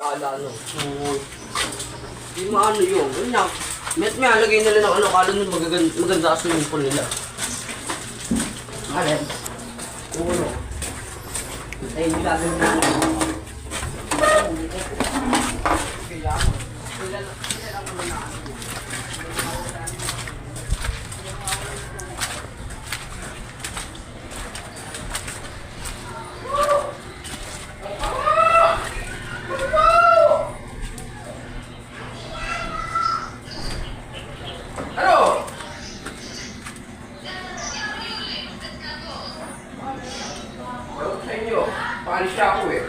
Kala ano. Hindi maano yun. Yun na. Met may alagay nila ng ano. Kala nun maganda sa swimming pool nila. Alin? Uno. Ay, hindi gagawin na. Paalis siya ako eh.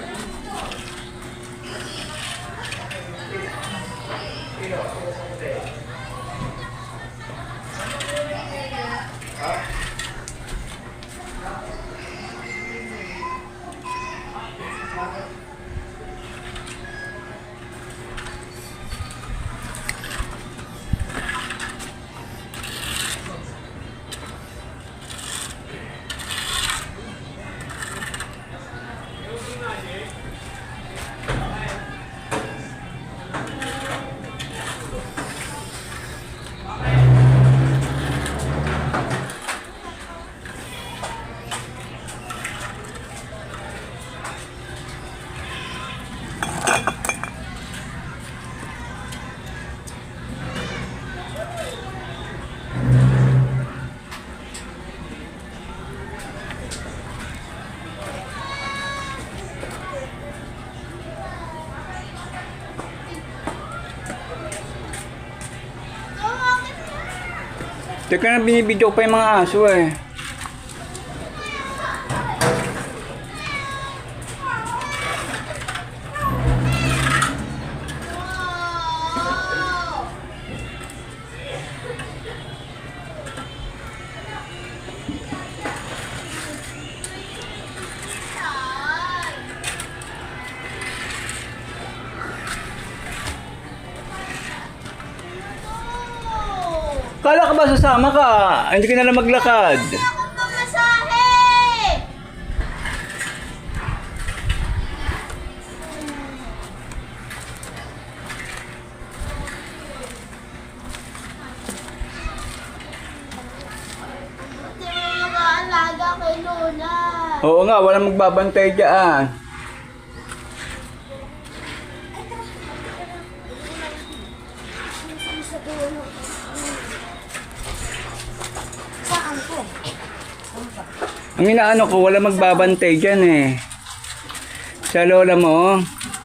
Teka na, binibidyo pa yung mga aso eh. Kala ka ba sasama ka? Hindi ka na lang maglakad. Hindi ako pamasahe! Hindi mo mag-aalaga kay Lola. Oo nga, walang magbabantay dyan. Saan ko? Ang inaano ko, walang magbabantay dyan eh. Sa lola mo,